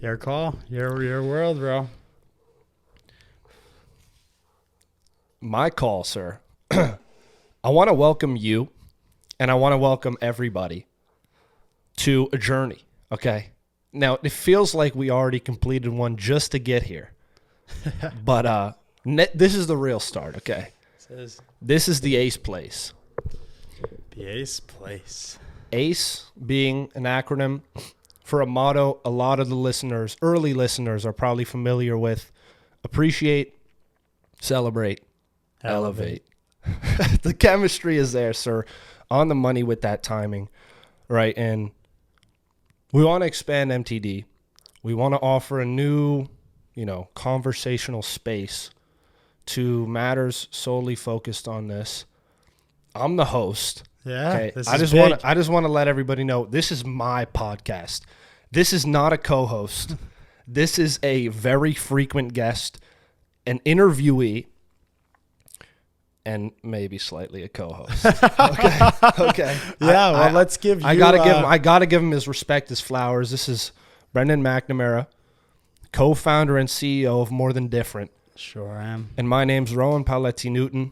Your call. Your world, bro. My call, sir. I want to welcome you, and I want to welcome everybody to a journey, okay? Now, it feels like we already completed one just to get here. But this is the real start, okay? This is the ACE place. The ACE place. ACE being an acronym for a motto a lot of the listeners, early listeners, are probably familiar with. Appreciate, celebrate, elevate. The chemistry is there, sir. On the money with that timing, right? And we want to expand MTD. We want to offer a new, conversational space to matters solely focused on this. I'm the host. Yeah, okay? this I is just big. want I just want to let everybody know this is my podcast. This is not a co-host. This is a very frequent guest, an interviewee, and maybe slightly a co-host. Okay. Yeah, let's give you. I gotta give him his respect, his flowers. This is Brendan McNamara, co-founder and CEO of More Than Different. Sure am. And my name's Rowan Paoletti-Newton,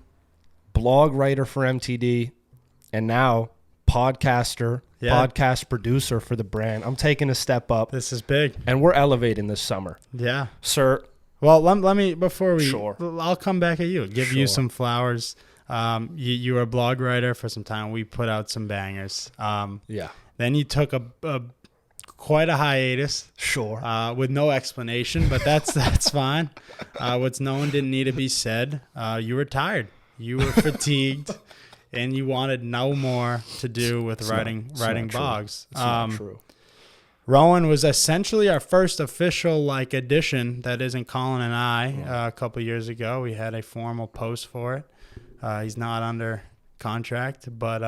blog writer for MTD, and now podcaster, podcast producer for the brand. I'm taking a step up. This is big. And we're elevating this summer. Yeah. Sir. Well, let me, before we, Sure. I'll come back at you. Give you Sure. some flowers. You were a blog writer for some time. We put out some bangers. Yeah. Then you took a quite a hiatus. Sure. With no explanation, but that's fine. What's known didn't need to be said. You were tired. You were fatigued. And you wanted no more to do with writing blogs. It's not true. Rowan was essentially our first official edition that isn't Colin and I. A couple years ago, we had a formal post for it. He's not under contract, but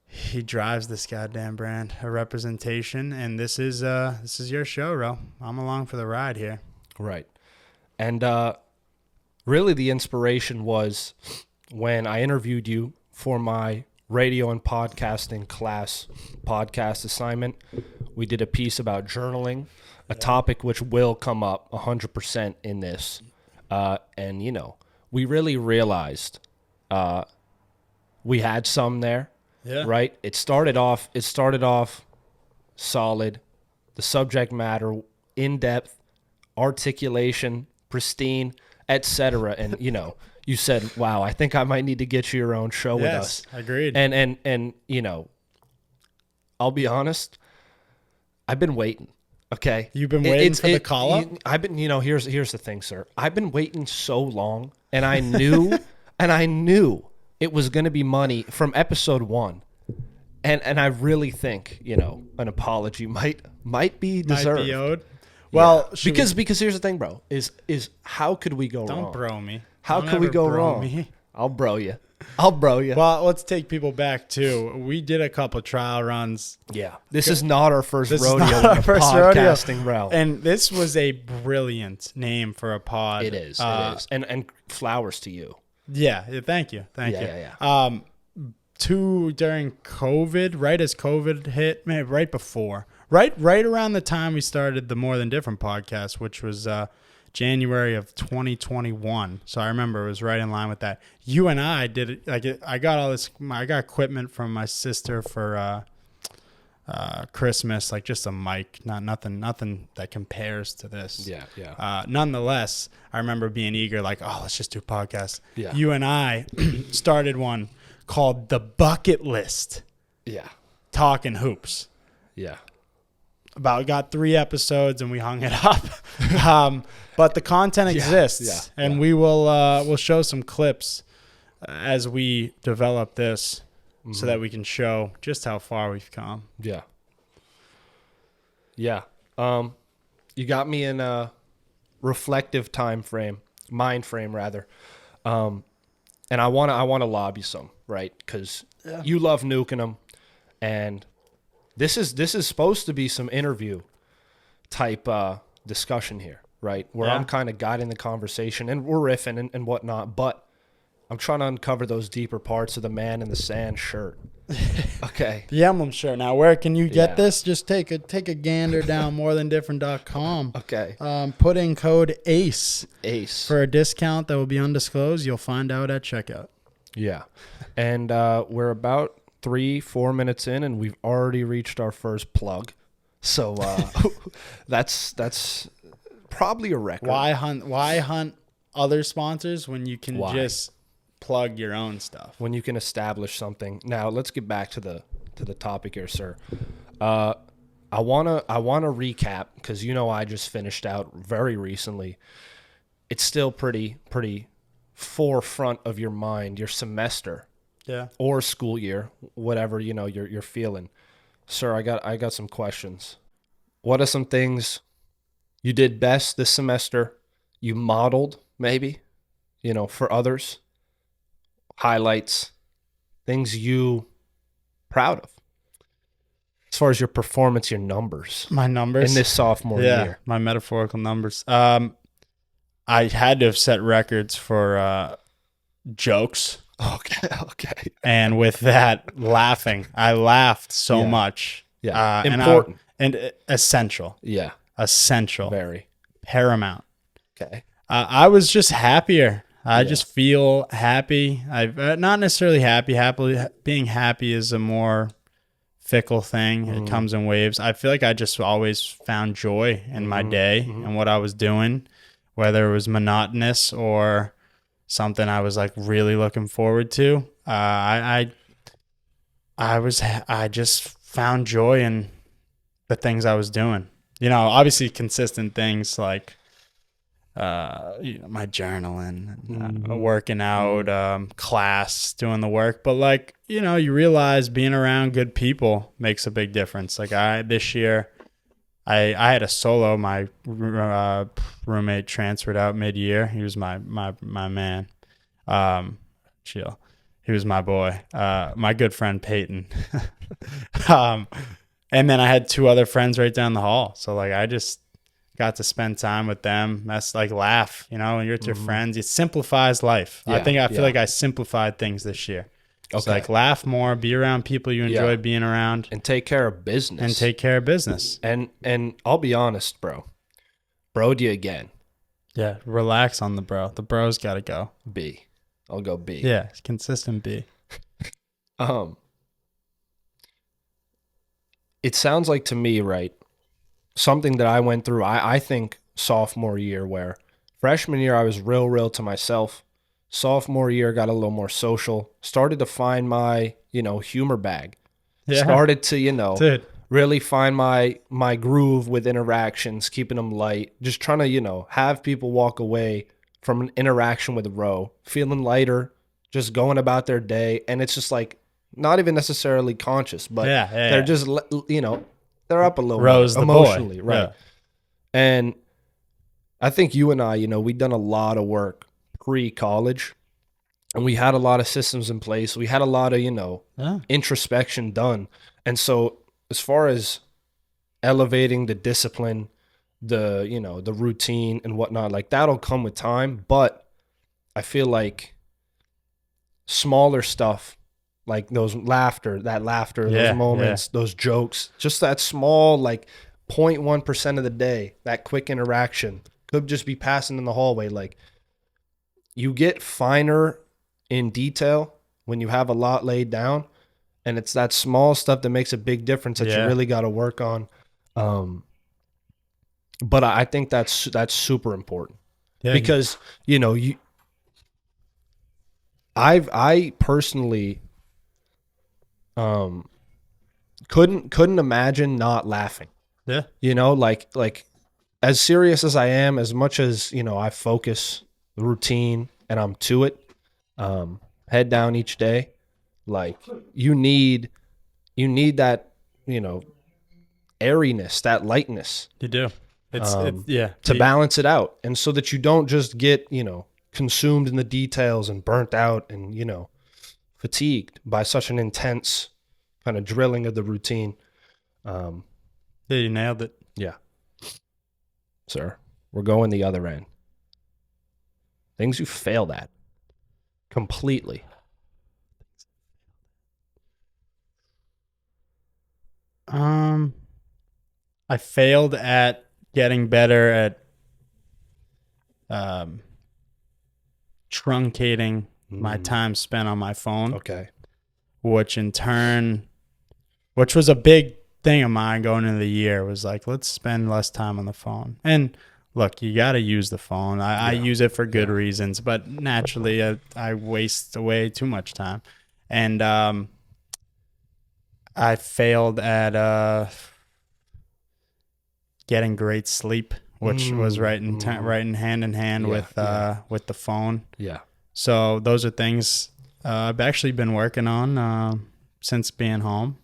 he drives this goddamn brand, a representation, and this is your show, Ro. I'm along for the ride here. Right. And really the inspiration was when I interviewed you for my radio and podcasting class podcast assignment. We did a piece about journaling, a topic which will come up 100% in this. And, we really realized we had some there, right? It started off solid, the subject matter, in-depth, articulation, pristine, etc. And, you said, wow, I think I might need to get you your own show with us. Agreed. And I'll be honest, I've been waiting. Okay. You've been waiting for the call up? I've been, here's the thing, sir. I've been waiting so long, and I knew it was going to be money from episode 1. And I really think, an apology might be deserved. Might be owed. Well, because here's the thing, bro, is how could we go wrong? Don't bro me. How could we go wrong? Me. I'll bro you. Well, let's take people back too. We did a couple trial runs. Yeah. This is not our first rodeo in our the first podcasting realm. And this was a brilliant name for a pod. It is. It is. And flowers to you. Yeah. Thank you. Yeah. During COVID, right as COVID hit, maybe right before. Right around the time we started the More Than Different podcast, which was January of 2021. So I remember it was right in line with that. You and I did it. I got equipment from my sister for Christmas, just a mic, nothing that compares to this. Yeah. Nonetheless, I remember being eager, let's just do podcasts. Yeah. You and I started one called The Bucket List. Yeah. Talking hoops. Yeah. Got 3 episodes and we hung it up. But the content exists, and we will we'll show some clips as we develop this, so that we can show just how far we've come. Yeah. You got me in a reflective mind frame rather, and I want to lob you some, right? Because you love nuking them, and this is supposed to be some interview type discussion here, right? Where I'm kind of guiding the conversation and we're riffing and whatnot. But I'm trying to uncover those deeper parts of the man in the sand shirt. Okay. The emblem shirt. Now, where can you get Yeah. this? Just take a gander down morethandifferent.com. Okay. Put in code ACE Ace. for a discount that will be undisclosed. You'll find out at checkout. Yeah. And we're about 3-4 minutes in, and we've already reached our first plug. So that's probably a record. Why hunt other sponsors when you can Why? just plug your own stuff? When you can establish something. Now let's get back to the topic here, sir. I wanna recap because I just finished out very recently. It's still pretty forefront of your mind, your semester, or school year, whatever you're feeling. Sir, I got some questions. What are some things you did best this semester? You modeled maybe, for others. Highlights, things you proud of as far as your performance, your numbers My numbers in this sophomore year. my metaphorical numbers. I had to have set records for jokes, Okay. and with that, laughing. I laughed so Yeah. much. Yeah. And Important. and essential, Yeah. very paramount. Okay. I was just happier. I just feel happy. I've not necessarily happy. Being happy is a more fickle thing. It comes in waves. I feel like I just always found joy in my day and what I was doing, whether it was monotonous or something I was like really looking forward to. I just found joy in the things I was doing. Obviously consistent things like my journaling, working out, class, doing the work. But you realize being around good people makes a big difference. Like this year, I had a solo. My roommate transferred out mid-year. He was my man. Chill. He was my boy. My good friend Peyton. And then I had 2 other friends right down the hall. So I just got to spend time with them. That's laugh, when you're with your friends. It simplifies life. Yeah, I feel like I simplified things this year. Okay. So laugh more, be around people you enjoy being around, And take care of business. And I'll be honest, bro'd you again. Yeah, relax on the bro. The bro's got to go. B. I'll go B. Yeah, consistent B. It sounds like to me, right, something that I went through, I think sophomore year, where freshman year I was real to myself. Sophomore year got a little more social, started to find my, humor bag. Yeah. Started to, Dude. really find my groove with interactions, keeping them light, just trying to, have people walk away from an interaction with Ro, feeling lighter, just going about their day. And it's just not even necessarily conscious, but they're just, they're up a little Ro's bit the emotionally, boy. right? Yeah. And I think you and I, we'd done a lot of work pre-college, and we had a lot of systems in place. We had a lot of, introspection done. And so as far as elevating the discipline, the routine and whatnot, that'll come with time. But I feel like smaller stuff, like those laughter, those moments, those jokes, just that small, 0.1% of the day, that quick interaction could just be passing in the hallway. You get finer in detail when you have a lot laid down, and it's that small stuff that makes a big difference that you really got to work on. But I think that's super important because, I personally couldn't imagine not laughing. Yeah. As serious as I am, as much as, I focus the routine and I'm to it, head down each day, you need that, airiness, that lightness. You do. To balance it out. And so that you don't just get, consumed in the details and burnt out and, fatigued by such an intense kind of drilling of the routine. Yeah, you nailed it. Yeah. Sir, we're going the other end. Things you failed at. completely? I failed at getting better at um, truncating my time spent on my phone, Okay. which was a big thing of mine going into the year, was like, let's spend less time on the phone. And look, you got to use the phone. I use it for good reasons, but naturally I waste away too much time. And I failed at getting great sleep, which was right in hand in hand with the phone. Yeah. So those are things I've actually been working on since being home.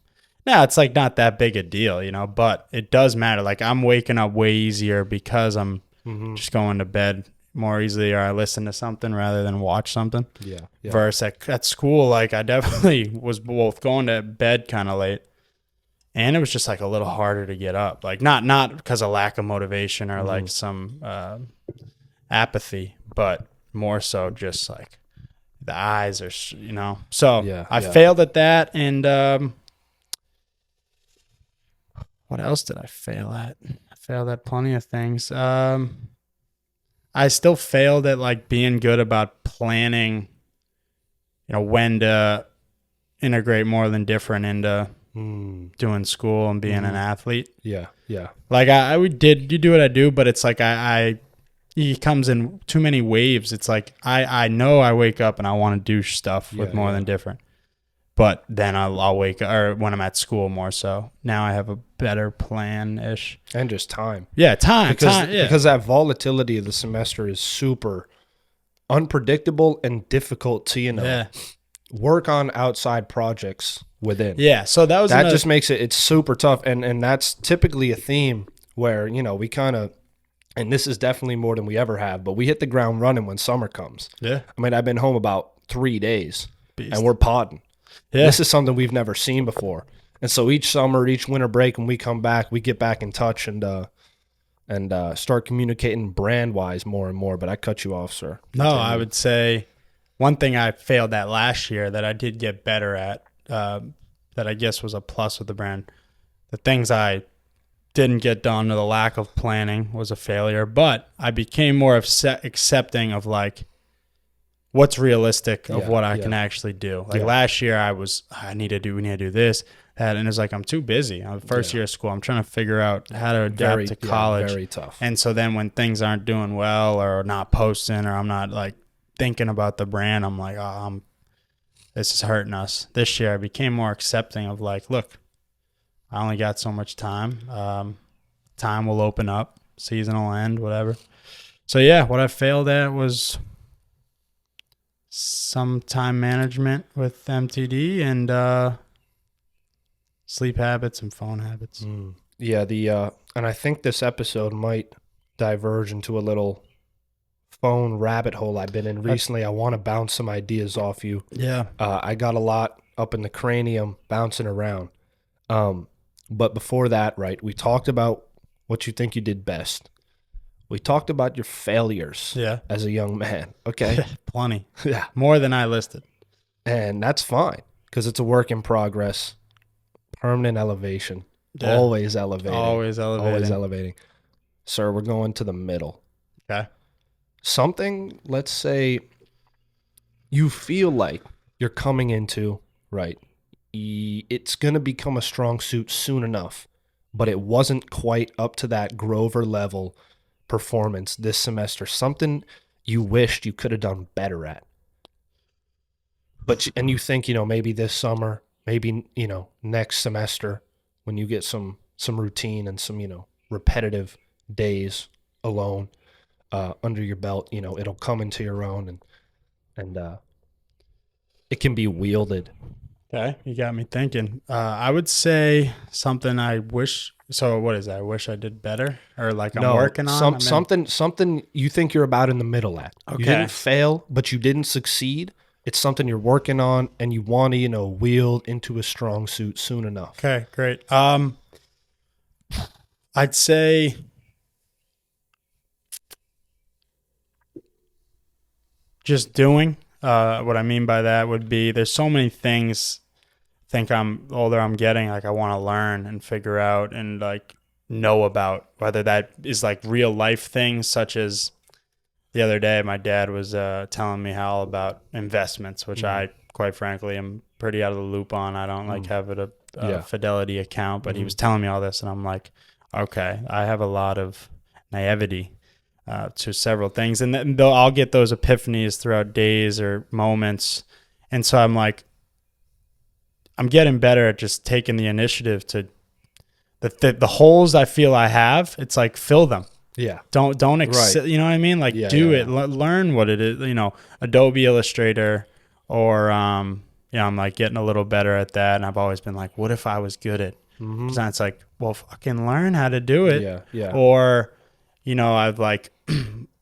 Now, it's like not that big a deal, but it does matter. Like, I'm waking up way easier because I'm just going to bed more easily, or I listen to something rather than watch something. Yeah. Versus at school, like, I definitely was both going to bed kind of late, and it was just like a little harder to get up. Like, not because of lack of motivation or like some apathy, but more so just like the eyes are, So I failed at that, and what else did I fail at? I failed at plenty of things. I still failed at like being good about planning, when to integrate more than different into doing school and being an athlete. Yeah. Like you do what I do, but it's like he comes in too many waves. It's like I know I wake up and I want to do stuff with more than different. But then I'll wake up, or when I'm at school more so. Now I have a better plan-ish. And just time. Yeah, time. Because that volatility of the semester is super unpredictable and difficult to, work on outside projects within. Yeah, so that just makes it's super tough. And that's typically a theme where, we kind of, and this is definitely more than we ever have, but we hit the ground running when summer comes. Yeah. I mean, I've been home about 3 days, Beast. and we're podding. Yeah. This is something we've never seen before. And so each summer, each winter break, when we come back, we get back in touch and start communicating brand-wise more and more. But I cut you off, sir. No, I would say one thing I failed at last year that I did get better at, that I guess was a plus with the brand. The things I didn't get done, or the lack of planning, was a failure. But I became more accepting of like what's realistic of what I can actually do. Like last year we need to do this, that, and it's like, I'm too busy. I'm first year of school. I'm trying to figure out how to adapt to college. Very tough. And so then when things aren't doing well, or not posting, or I'm not like thinking about the brand, I'm like, this is hurting us. This year I became more accepting of like, look, I only got so much time. Time will open up. Season will end, whatever. So yeah, what I failed at was some time management with MTD, and sleep habits and phone habits. Yeah, and I think this episode might diverge into a little phone rabbit hole I've been in recently. I want to bounce some ideas off you. Yeah. I got a lot up in the cranium bouncing around. But before that, right, we talked about what you think you did best. We talked about your failures as a young man. Okay. Plenty. Yeah. More than I listed. And that's fine, because it's a work in progress. Permanent elevation. Yeah. Always elevating. Always elevating. Sir, we're going to the middle. Okay. Something, let's say, you feel like you're coming into, right? It's going to become a strong suit soon enough, but it wasn't quite up to that Grover level performance this semester. Something you wished you could have done better at. And you think, maybe this summer, maybe, next semester, when you get some routine and some, repetitive days alone under your belt, it'll come into your own, and it can be wielded. Okay, you got me thinking. I would say something I wish. So what is that? I wish I did better, or like I'm working on something you think you're about in the middle at. Okay. You didn't fail, but you didn't succeed. It's something you're working on, and you want to, wield into a strong suit soon enough. Okay, great. I'd say just doing. What I mean by that would be there's so many things. Think I'm older, I'm getting like I want to learn and figure out and like know about, whether that is like real life things, such as the other day my dad was telling me how about investments, which I quite frankly am pretty out of the loop on. I don't like have a Fidelity account, but he was telling me all this and I'm like, okay, I have a lot of naivety to several things, and then I'll get those epiphanies throughout days or moments, and so I'm like, I'm getting better at just taking the initiative to the holes I feel I have. It's like fill them. Yeah. Don't Right. you know what I mean? Like do it. Learn what it is. You know, Adobe Illustrator, or I'm like getting a little better at that. And I've always been like, what if I was good at? So it's like, well, fucking learn how to do it. Yeah. Yeah. Or, I've like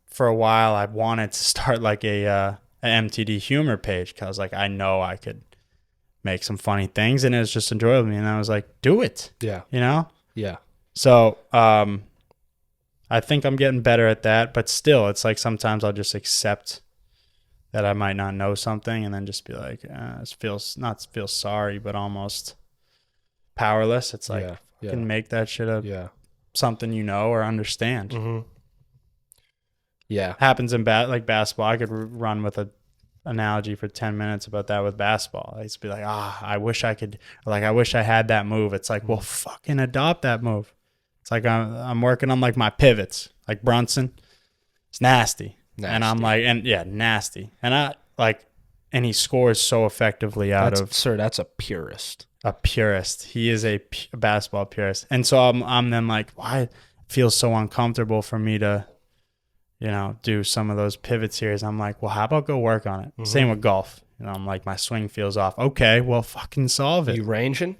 for a while I wanted to start like a MTD humor page because like I know I could make some funny things, and it was just enjoyable to me. And I was like, do it. Yeah. Yeah. So I think I'm getting better at that, but still, it's like sometimes I'll just accept that I might not know something, and then just be like, not feel sorry, but almost powerless. It's like, you can make that shit something or understand. Yeah. Happens in basketball. I could run with a analogy for 10 minutes about that with basketball. I used to be like, I wish I could, like, I wish I had that move. It's like, well, fucking adopt that move. It's like I'm working on like my pivots, like Brunson. It's nasty. And I'm like, nasty. And I like, and he scores so effectively Sir, that's a purist. A purist. He is a basketball purist. And so I'm then like, why it feels so uncomfortable for me to, do some of those pivot series. I'm like, well, how about go work on it? Same with golf. I'm like, my swing feels off. Okay, well, fucking solve it. You ranging?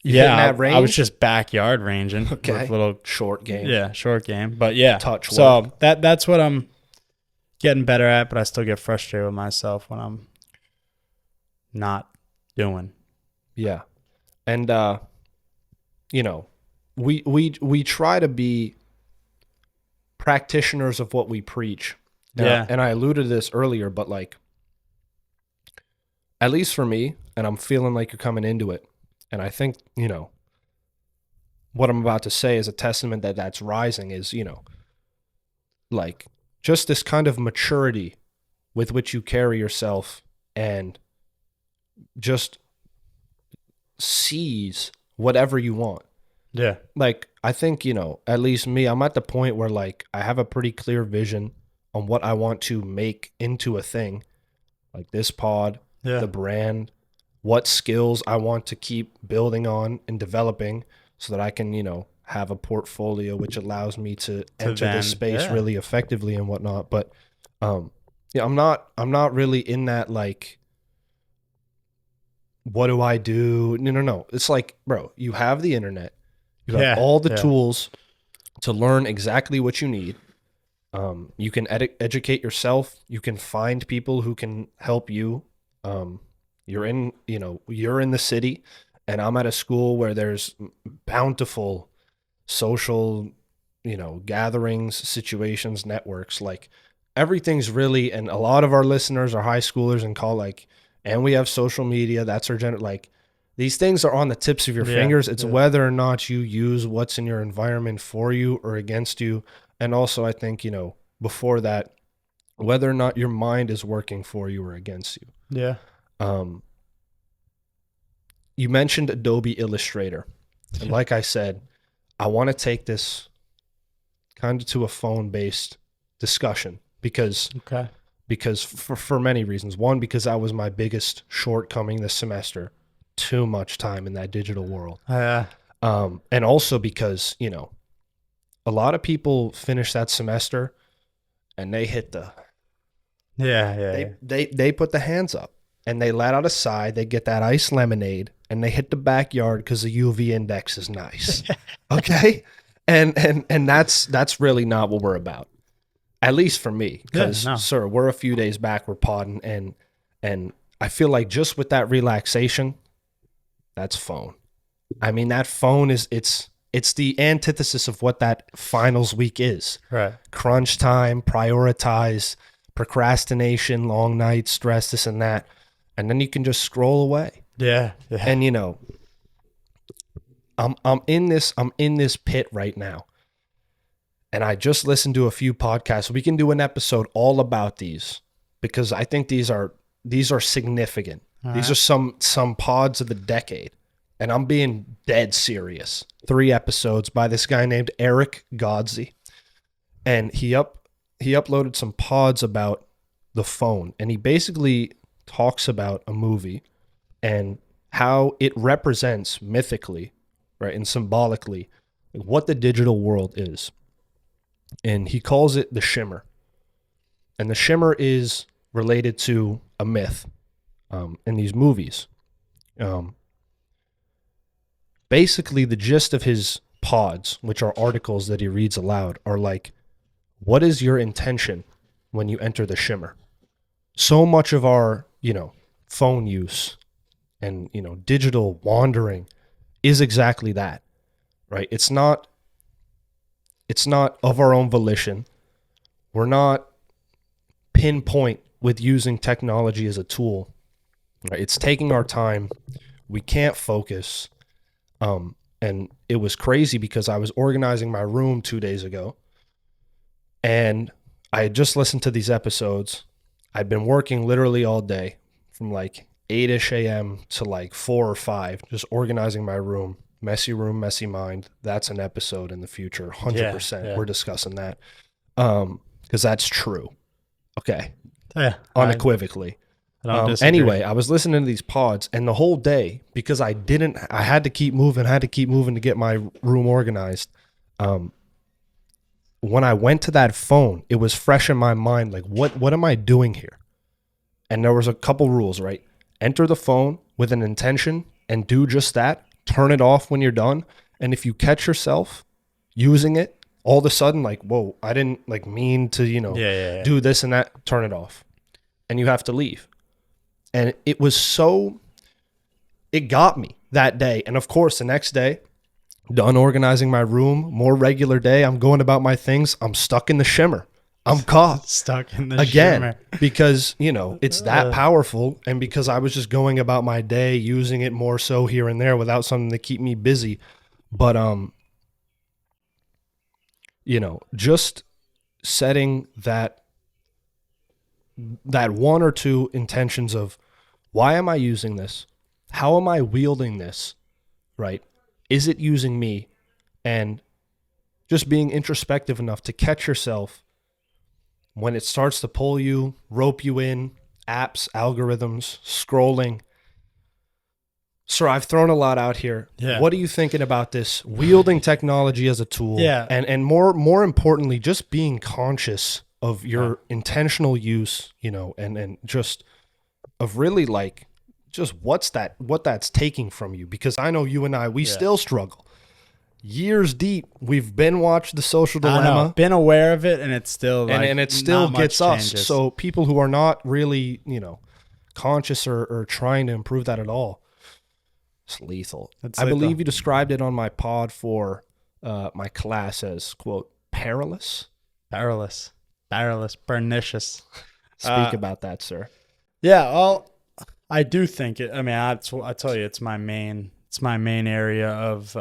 I was just backyard ranging. Okay. With little short game. Yeah, short game. But yeah. Touch work. So that's what I'm getting better at, but I still get frustrated with myself when I'm not doing. Yeah. And we try to be practitioners of what we preach. And I alluded to this earlier, but like, at least for me, and I'm feeling like you're coming into it, and I think, what I'm about to say is a testament that that's rising is, like just this kind of maturity with which you carry yourself and just seize whatever you want. Yeah. Like, I think, at least me, I'm at the point where like I have a pretty clear vision on what I want to make into a thing, like this pod, the brand, what skills I want to keep building on and developing so that I can, have a portfolio which allows me to enter this space really effectively and whatnot. But I'm not really in that like, what do I do? No. It's like, bro, you have the internet. You have all the tools to learn exactly what you need. You can educate yourself. You can find people who can help you. You're in the city, and I'm at a school where there's bountiful social, gatherings, situations, networks. Like everything's really, and a lot of our listeners are high schoolers and and we have social media. That's our like. These things are on the tips of your fingers. It's whether or not you use what's in your environment for you or against you. And also, I think, before that, whether or not your mind is working for you or against you. Yeah. You mentioned Adobe Illustrator. And like I said, I want to take this kind of to a phone-based discussion because for many reasons. One, because that was my biggest shortcoming this semester. Too much time in that digital world. And also because, a lot of people finish that semester and they hit they put the hands up and they let out a sigh. They get that iced lemonade and they hit the backyard because the UV index is nice. Okay. And that's really not what we're about. At least for me. Because sir, we're a few days back, we're podding and I feel like just with that relaxation, that's phone. I mean, that phone it's the antithesis of what that finals week is. Right. Crunch time, prioritize, procrastination, long nights, stress, this and that. And then you can just scroll away. Yeah. And you know, I'm in this pit right now. And I just listened to a few podcasts. We can do an episode all about these because I think these are significant. These are some pods of the decade. And I'm being dead serious. 3 episodes by this guy named Eric Godsey. And he uploaded some pods about the phone. And he basically talks about a movie and how it represents mythically, right, and symbolically what the digital world is. And he calls it the shimmer. And the shimmer is related to a myth in these movies. Basically, the gist of his pods, which are articles that he reads aloud, are like, what is your intention when you enter the shimmer? So much of our, phone use and, digital wandering is exactly that, right? It's not of our own volition. We're not pinpoint with using technology as a tool. Right? It's taking our time. We can't focus. And it was crazy because I was organizing my room 2 days ago and I had just listened to these episodes. I'd been working literally all day from like 8-ish a.m. to like 4 or 5, just organizing my room. Messy room, messy mind. That's an episode in the future. 100%. Yeah. We're discussing that. Because that's true. Okay. Yeah. Unequivocally. I don't disagree. Anyway, I was listening to these pods and the whole day, because I had to keep moving to get my room organized. When I went to that phone, it was fresh in my mind. Like, what am I doing here? And there was a couple rules, right? Enter the phone with an intention and do just that. Turn it off when you're done. And if you catch yourself using it, all of a sudden, like, whoa, I didn't like mean to, do this and that, turn it off. And you have to leave. And it got me that day. And of course, the next day, done organizing my room, more regular day, I'm going about my things. I'm stuck in the shimmer. I'm caught. Stuck in the again, shimmer. because, it's that powerful. And because I was just going about my day, using it more so here and there without something to keep me busy. But, just setting that 1 or 2 intentions of, why am I using this? How am I wielding this? Right? Is it using me? And just being introspective enough to catch yourself when it starts to pull you, rope you in, apps, algorithms, scrolling. Sir, I've thrown a lot out here. Yeah. What are you thinking about this? Wielding technology as a tool. Yeah. And more importantly, just being conscious of your intentional use, and just of really like just what that's taking from you. Because I know you and I, we still struggle. Years deep, we've been watched The Social Dilemma. Been aware of it, and it's still like, and it still gets us. changes. So people who are not really, conscious or trying to improve that at all, it's lethal. I believe you described it on my pod for my class as, quote, perilous. Perilous, pernicious. Speak about that, sir. Yeah, well, I do think it. I mean, I tell you, it's my main area of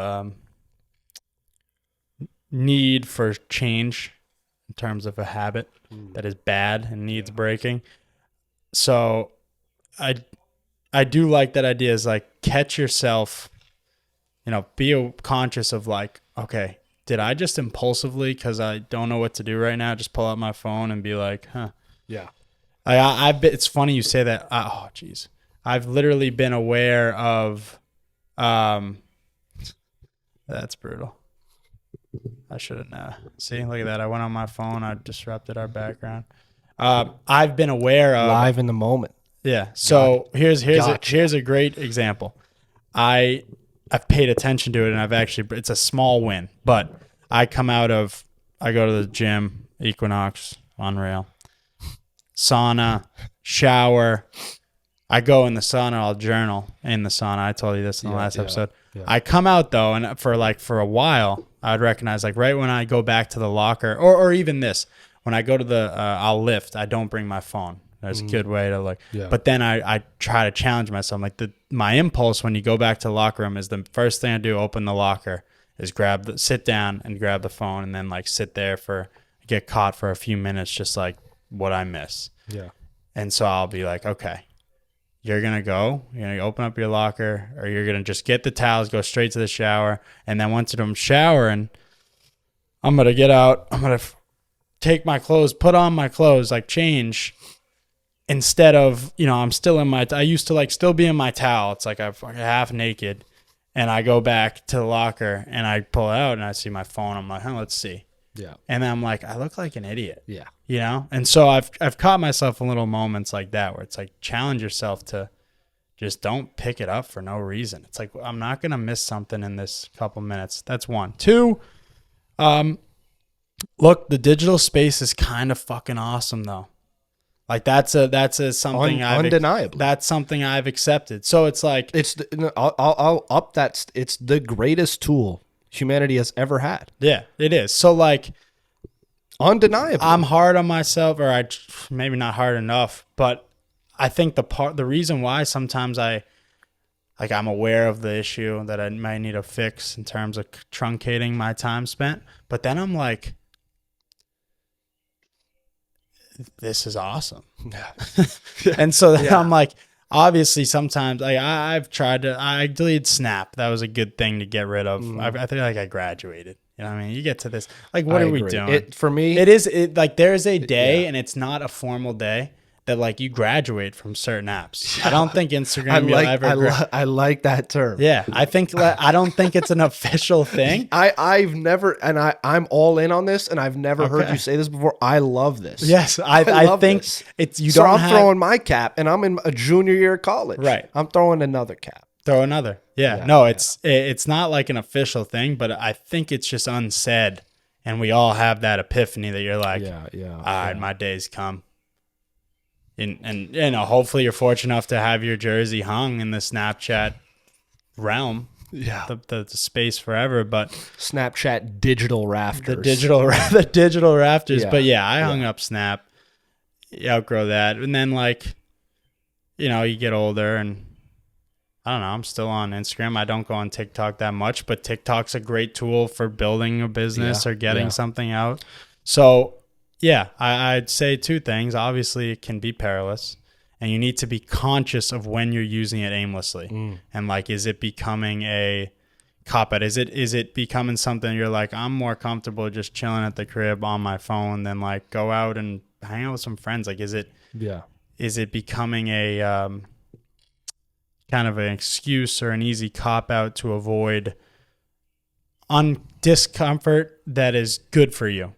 need for change in terms of a habit that is bad and needs breaking. So I do like that idea, is like, catch yourself, be conscious of like, okay, did I just impulsively, because I don't know what to do right now, just pull out my phone and be like, huh. Yeah. It's funny you say that. Oh, geez. I've literally been aware of, that's brutal. I shouldn't. See, look at that. I went on my phone. I disrupted our background. I've been aware of live in the moment. Yeah. So here's a great example. I've paid attention to it, and it's a small win, but I go to the gym, Equinox, Unreal, sauna, shower. I go in the sauna, I'll journal in the sauna. I told you this in the last episode. Yeah. I come out though, and for a while, I would recognize, like, right when I go back to the locker, or even this, when I go to the I'll lift, I don't bring my phone. That's a good way to Yeah. But then I try to challenge myself. Like my impulse when you go back to the locker room is the first thing I do, open the locker, is sit down and grab the phone, and then like sit there get caught for a few minutes, just like what I miss. Yeah. And so I'll be like, okay, you're going to open up your locker, or you're going to just get the towels, go straight to the shower. And then once I'm showering, I'm going to get out. I'm going to take my clothes, put on my clothes, like change, instead of, I'm still I used to like still be in my towel. It's like I'm half naked, and I go back to the locker and I pull it out and I see my phone. I'm like, let's see. Yeah. And then I'm like, I look like an idiot. Yeah. And so I've caught myself in little moments like that where it's like, challenge yourself to just don't pick it up for no reason. It's like, I'm not going to miss something in this couple minutes. That's one. Two, look, the digital space is kind of fucking awesome though. Like that's something undeniably. That's something I've accepted. So it's like, I'll up that. It's the greatest tool humanity has ever had. Yeah, it is. So like, undeniably, I'm hard on myself, or maybe not hard enough, but I think the reason why sometimes I'm aware of the issue that I might need to fix in terms of truncating my time spent, but then I'm like, this is awesome. Yeah. And so then I'm like, obviously sometimes I've tried to, I deleted Snap. That was a good thing to get rid of. I feel like I graduated. You know what I mean? You get to this, like, what are we doing? For me, there's a day, and it's not a formal day, that like you graduate from certain apps. Yeah. I don't think Instagram I like that term. Yeah, I don't think it's an official thing. I've never, and I'm all in on this, and I've never heard you say this before. I love this. Yes, I think this. It's you. So don't I'm throwing my cap, and I'm in a junior year of college. Right. I'm throwing another cap. Throw another. Yeah. No, it's not like an official thing, but I think it's just unsaid, and we all have that ephany that you're like, all right, my day's come. And hopefully you're fortunate enough to have your jersey hung in the Snapchat realm. Yeah. The space forever, but Snapchat digital rafters. The digital rafters. Yeah. But I hung up Snap. You outgrow that. And then you get older, and I don't know, I'm still on Instagram. I don't go on TikTok that much, but TikTok's a great tool for building a business or getting something out. So I'd say two things. Obviously, it can be perilous, and you need to be conscious of when you're using it aimlessly. And is it becoming a cop-out? Is it becoming something you're like, I'm more comfortable just chilling at the crib on my phone than go out and hang out with some friends? Is it becoming a kind of an excuse or an easy cop-out to avoid discomfort that is good for you?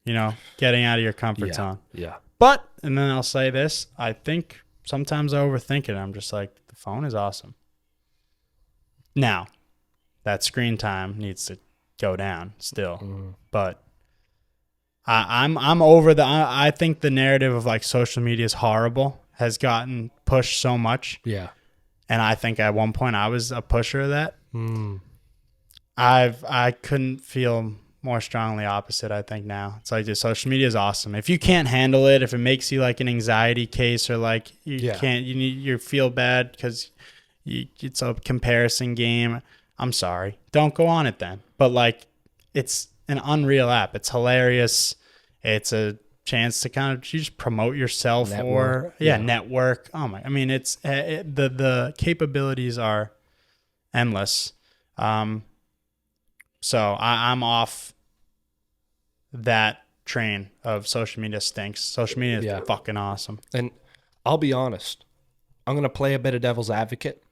Getting out of your comfort zone. Yeah. But, and then I'll say this, I think sometimes I overthink it. I'm just like, the phone is awesome. Now, that screen time needs to go down still. But I'm over I think the narrative of social media is horrible has gotten pushed so much. Yeah. And I think at one point I was a pusher of that. I couldn't feel more strongly opposite. I think now it's just social media is awesome. If you can't handle it, if it makes you an anxiety case, or you feel bad because it's a comparison game, I'm sorry, don't go on it then. But it's an unreal app. It's hilarious. It's a chance to kind of just promote yourself network. Oh my, I mean, it's the capabilities are endless. So I'm off that train of social media stinks. Social media is fucking awesome. And I'll be honest, I'm going to play a bit of devil's advocate.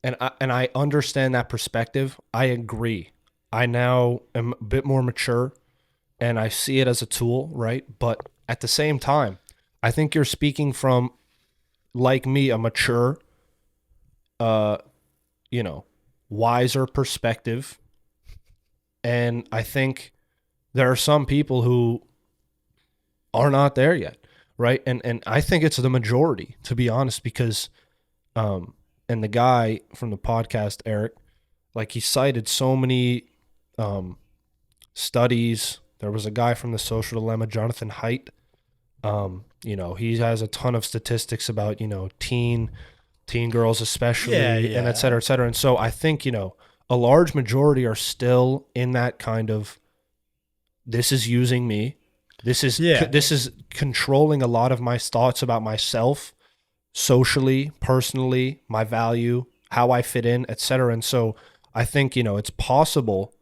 And I understand that perspective. I agree. I now am a bit more mature, and I see it as a tool, right? But at the same time, I think you're speaking from, like me, a mature, wiser perspective. And I think there are some people who are not there yet, right? And I think it's the majority, to be honest, because and the guy from the podcast, Eric, he cited so many studies There was a guy from the Social Dilemma, Jonathan Haidt. He has a ton of statistics about, teen girls especially, and et cetera, et cetera. And so I think, a large majority are still in that kind of, this is using me. This is controlling a lot of my thoughts about myself, socially, personally, my value, how I fit in, et cetera. And so I think, it's possible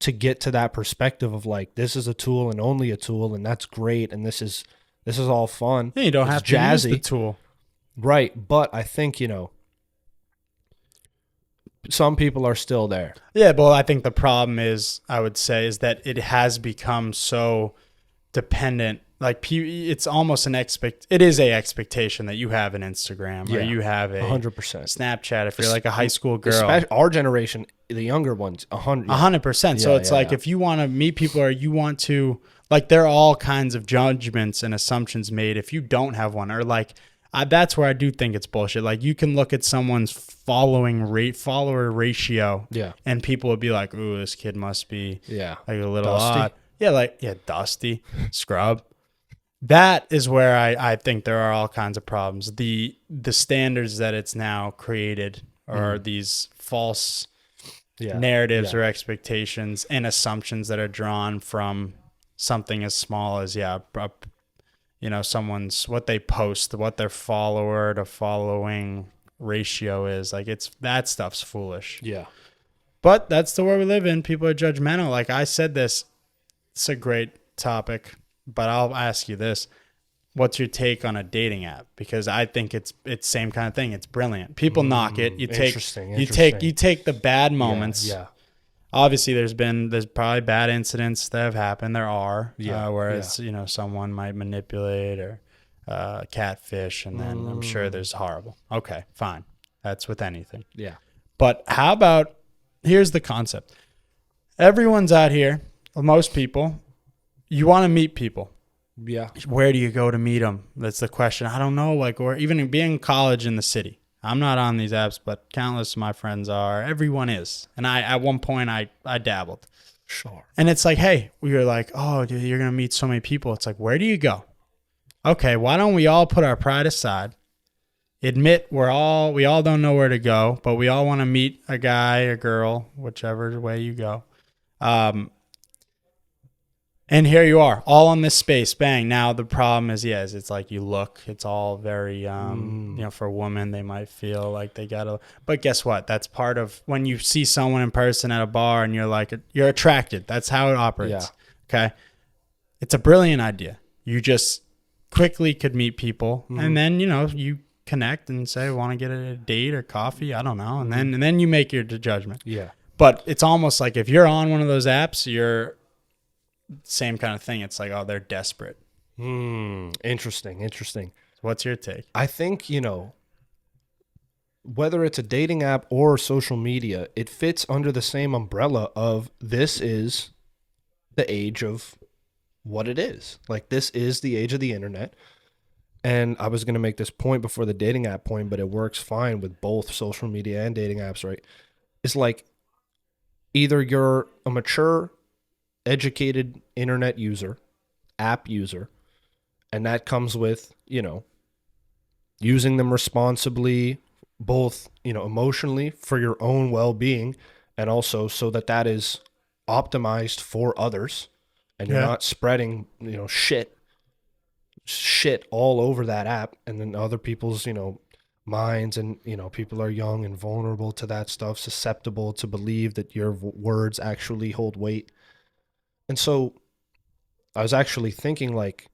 to get to that perspective of like, this is a tool and only a tool, and that's great, and this is all fun. Yeah, you don't have to use the tool. Right. But I think, some people are still there. Yeah, but I think the problem is, I would say, is that it has become so dependent. Like, it's almost it is a expectation that you have an Instagram or you have a 100% Snapchat if you're like a high school girl. Our generation, the younger ones, 100%. So it's like if you want to meet people or you want to, like, there are all kinds of judgments and assumptions made if you don't have one, or like, that's where I do think it's bullshit. Like, you can look at someone's follower ratio, and people would be like, "Ooh, this kid must be like a little odd." Yeah, dusty, scrub. That is where I think there are all kinds of problems. The standards that it's now created are these false narratives or expectations and assumptions that are drawn from something as small as someone's, what they post, what their follower to following ratio is. Like, that stuff's foolish. Yeah. But that's the world we live in. People are judgmental. Like I said, it's a great topic, but I'll ask you this. What's your take on a dating app? Because I think it's same kind of thing. It's brilliant. People knock it. You take the bad moments. Yeah. Obviously, there's probably bad incidents that have happened. There are. Whereas, someone might manipulate or catfish, and then I'm sure there's horrible. Okay, fine. That's with anything. Yeah. But how about, here's the concept. Everyone's out here, most people, you want to meet people. Yeah. Where do you go to meet them? That's the question. I don't know. Like, or even being in college in the city. I'm not on these apps, but countless of my friends are. Everyone is. And at one point, I dabbled. Sure. And it's like, hey, we were like, oh, dude, you're going to meet so many people. It's like, where do you go? Okay, why don't we all put our pride aside, admit we all don't know where to go, but we all want to meet a guy, a girl, whichever way you go. And here you are, all on this space, bang. Now the problem is, it's like you look, it's all very, for a woman, they might feel like they gotta, but guess what? That's part of when you see someone in person at a bar and you're like, you're attracted. That's how it operates. Yeah. Okay. It's a brilliant idea. You just quickly could meet people, and then, you connect and say, want to get a date or coffee? I don't know. And then you make your judgment. Yeah. But it's almost like if you're on one of those apps, you're, same kind of thing. It's like, oh, they're desperate. Interesting. What's your take? I think, whether it's a dating app or social media, it fits under the same umbrella of, this is the age of what it is. Like, this is the age of the internet. And I was going to make this point before the dating app point, but it works fine with both social media and dating apps, right? It's like, either you're a mature, educated internet user, app user, and that comes with, using them responsibly, both, emotionally for your own well-being, and also so that is optimized for others, and you're not spreading, shit all over that app, and then other people's, minds, and, people are young and vulnerable to that stuff, susceptible to believe that your words actually hold weight. And so I was actually thinking, like,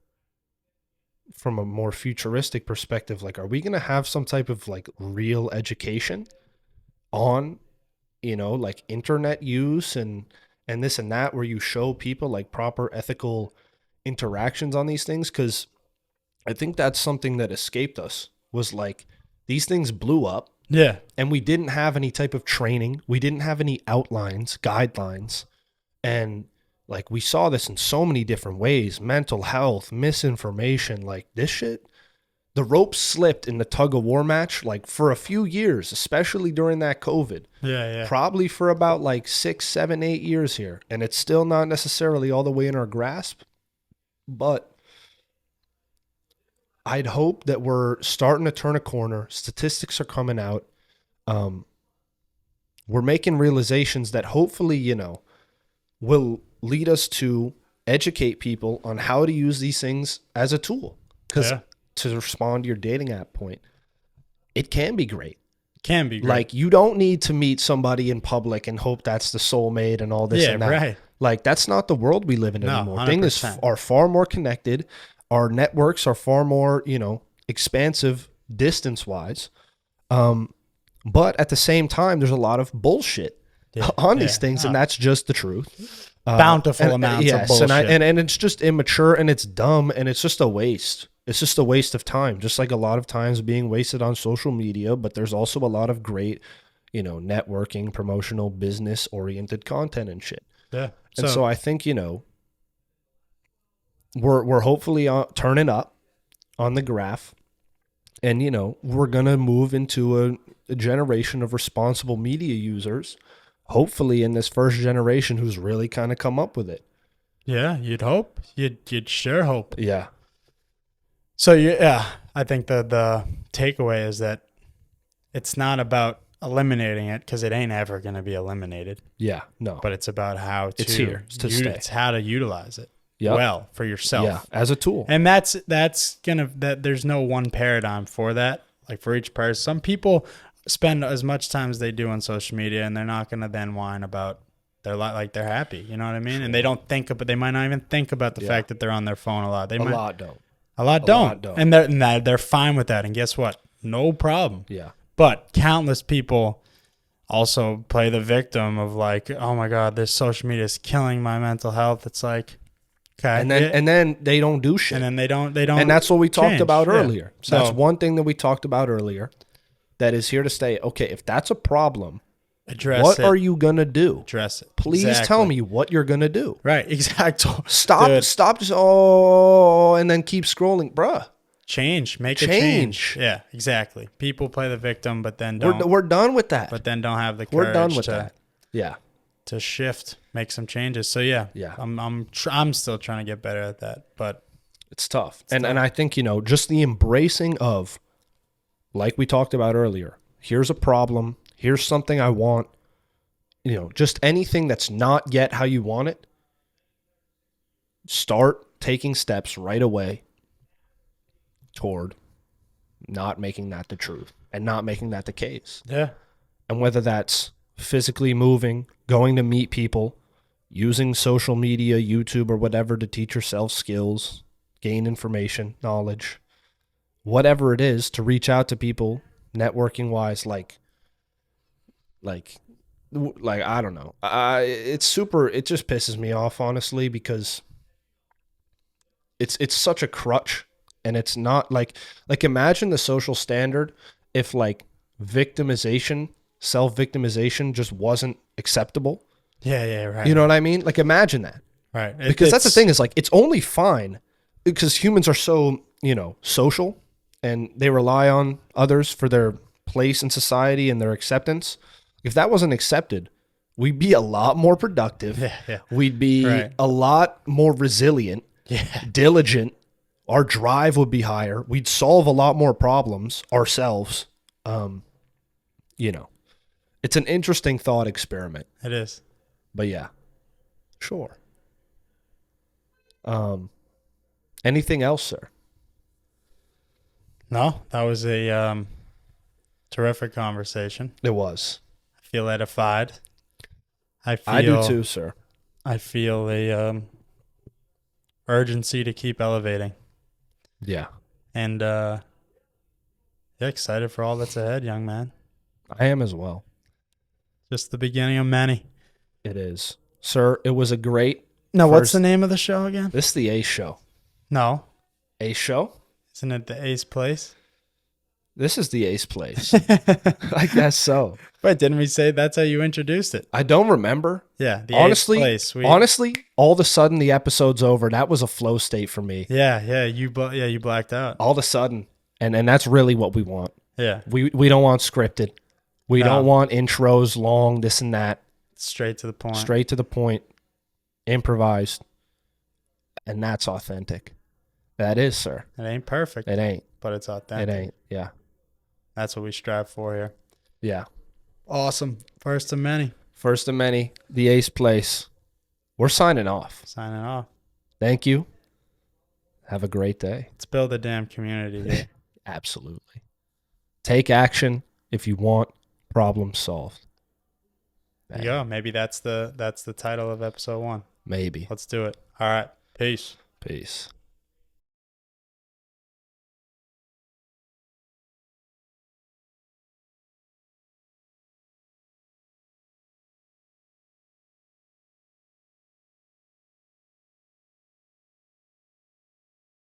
from a more futuristic perspective, like, are we going to have some type of, like, real education on, like, internet use and this and that, where you show people, like, proper ethical interactions on these things? Because I think that's something that escaped us, was like, these things blew up. Yeah. And we didn't have any type of training. We didn't have any outlines, guidelines. And, like, we saw this in so many different ways: mental health, misinformation. Like, this shit the rope slipped in the tug of war match like for a few years, especially during that COVID. Yeah. Probably for about like 6, 7, 8 years here. And it's still not necessarily all the way in our grasp. But I'd hope that we're starting to turn a corner. Statistics are coming out. We're making realizations that hopefully, you know, will lead us to educate people on how to use these things as a tool. Because to respond to your dating app point, it can be great. Can be great. Like, you don't need to meet somebody in public and hope that's the soulmate and all this and that. Right. Like, that's not the world we live in anymore. 100%. Things are far more connected. Our networks are far more, you know, expansive distance-wise. But at the same time, there's a lot of bullshit on these things, and that's just the truth. Bountiful amounts of bullshit. And it's just immature, and it's dumb, and it's just a waste. It's just a waste of time, just like a lot of times being wasted on social media. But there's also a lot of great, you know, networking, promotional, business-oriented content and shit. Yeah. And so I think, you know, we're hopefully turning up on the graph. And, you know, we're going to move into a generation of responsible media users, hopefully in this first generation who's really kind of come up with it. Yeah, you'd hope. You'd sure hope. Yeah. So, I think the takeaway is that it's not about eliminating it, because it ain't ever going to be eliminated. Yeah, no. But it's about how to... It's here to stay. It's how to utilize it. Yep. Well for yourself. Yeah, as a tool. And that's gonna, that there's no one paradigm for that. Like, for each person, some people spend as much time as they do on social media, and they're not gonna then whine about their life, like they're happy. You know what I mean? Sure. And they don't think about, they might not even think about the fact that they're on their phone a lot. A lot don't. And they're fine with that. And guess what? No problem. Yeah. But countless people also play the victim of like, oh my God, this social media is killing my mental health. It's like, okay. And then they don't do shit. And then they don't. And that's what we talked about earlier. So that's one thing that we talked about earlier that is here to stay. Okay, if that's a problem, what are you going to do? Address it. Please tell me what you're going to do. Right, exactly. Stop just, and then keep scrolling. Bruh. Make a change. Yeah, exactly. People play the victim, but then don't. We're done with that. But then don't have the courage. We're done with that. Yeah. To shift, make some changes. So yeah. I'm still trying to get better at that, but it's tough. And I think, you know, just the embracing of, like we talked about earlier, here's a problem, here's something I want, you know, just anything that's not yet how you want it. Start taking steps right away toward not making that the truth and not making that the case. Yeah. And whether that's physically moving, going to meet people, using social media, YouTube, or whatever to teach yourself skills, gain information, knowledge, whatever it is, to reach out to people, networking wise, like I don't know. It just pisses me off, honestly, because it's such a crutch, and it's not like imagine the social standard if like self-victimization just wasn't acceptable. Yeah, right. You know what I mean? Like, imagine that. Right. Because that's the thing, is like, it's only fine because humans are so, you know, social, and they rely on others for their place in society and their acceptance. If that wasn't accepted, we'd be a lot more productive. Yeah. We'd be a lot more resilient, diligent. Our drive would be higher. We'd solve a lot more problems ourselves. You know, it's an interesting thought experiment. It is. But yeah, sure. Anything else, sir? No, that was a terrific conversation. It was. I feel edified. I do too, sir. I feel a urgency to keep elevating. Yeah. And excited for all that's ahead, young man. I am as well. Just the beginning of many. It is. Sir, it was a great... No, what's the name of the show again? This is the Ace Show. No. Ace Show? Isn't it the Ace Place? This is the Ace Place. I guess so. Wait, didn't we say that's how you introduced it? I don't remember. Yeah, the Ace Place. Honestly, all of a sudden the episode's over. That was a flow state for me. Yeah, you blacked out. All of a sudden. And that's really what we want. Yeah. We don't want scripted. We No. don't want intros long, this and that. Straight to the point. Straight to the point, improvised, and that's authentic. That is, sir. It ain't perfect. It ain't. But it's authentic. It ain't. Yeah. That's what we strive for here. Yeah. Awesome. First of many. First of many, the Ace Place. We're signing off. Signing off. Thank you. Have a great day. Let's build a damn community here. Absolutely. Take action if you want. Problem solved. There you go. Maybe that's the title of episode 1. Maybe. Let's do it. All right. Peace. Peace.